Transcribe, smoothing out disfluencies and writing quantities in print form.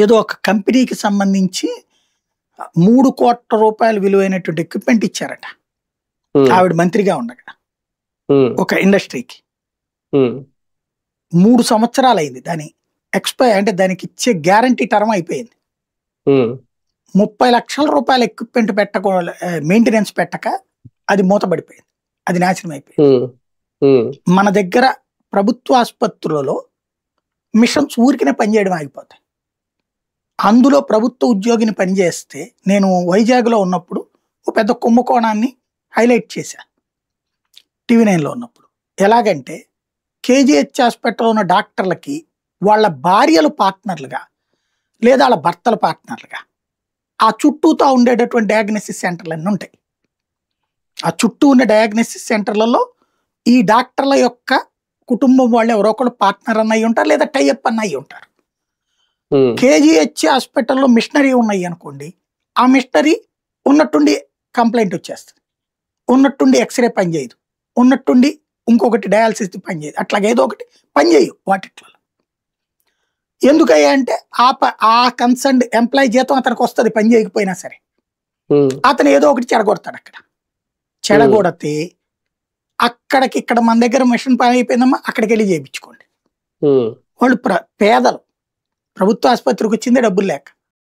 ఏదో ఒక కంపెనీకి సంబంధించి 3 కోట్ల రూపాయలు విలువైనటువంటి ఎక్విప్మెంట్ ఇచ్చారట ఆవిడ మంత్రిగా ఉండగా ఒక ఇండస్ట్రీకి. 3 సంవత్సరాలు అయింది దాని అంటే దానికి ఇచ్చే గ్యారంటీ టర్మ్ అయిపోయింది. 30 లక్షల రూపాయల ఎక్విప్మెంట్ మెయింటెనెన్స్ పెట్టక అది మూతపడిపోయింది, అది నాశనం అయిపోయింది. మన దగ్గర ప్రభుత్వ ఆసుపత్రులలో మిషన్స్ ఊరికినే పనిచేయడం ఆగిపోతాయి. అందులో ప్రభుత్వ ఉద్యోగిని పనిచేస్తే, నేను వైజాగ్లో ఉన్నప్పుడు ఒక పెద్ద కుంభకోణాన్ని హైలైట్ చేశా TV9లో ఉన్నప్పుడు. ఎలాగంటే కేజీహెచ్ హాస్పిటల్లో ఉన్న డాక్టర్లకి వాళ్ళ భార్యలు పార్ట్నర్లుగా లేదా వాళ్ళ భర్తల పార్ట్నర్లుగా ఆ చుట్టూతో ఉండేటటువంటి డయాగ్నోసిస్ సెంటర్లు అన్నీ ఉంటాయి. ఆ చుట్టూ ఉన్న డయాగ్నోసిస్ సెంటర్లలో ఈ డాక్టర్ల యొక్క కుటుంబం వాళ్ళు ఎవరో ఒకళ్ళు పార్ట్నర్ అన్నయ్యి ఉంటారు, లేదా టైఅప్ అన్నయ్యి ఉంటారు. కేజీహెచ్ హాస్పిటల్లో మిషనరీ ఉన్నాయి అనుకోండి, ఆ మిషనరీ ఉన్నట్టుండి కంప్లైంట్ వచ్చేస్తుంది, ఉన్నట్టుండి ఎక్స్రే పనిచేయదు, ఉన్నట్టుండి ఇంకొకటి డయాలసిస్ పనిచేయదు, అట్లాగే ఏదో ఒకటి పనిచేయవు వాటిట్లో. ఎందుకయ్యా అంటే ఆ కన్సర్న్ ఎంప్లాయీ జీతం అతనికి వస్తుంది పని చేయకపోయినా సరే, అతను ఏదో ఒకటి చెడగొడతాడు. అక్కడ చెడగొడితే అక్కడికి ఇక్కడ మన దగ్గర మిషన్ పని అయిపోయిందమ్మా అక్కడికి వెళ్ళి చేయించుకోండి. వాళ్ళు పేదలు, ప్రభుత్వ ఆసుపత్రికి వచ్చిందే డబ్బులు లేక.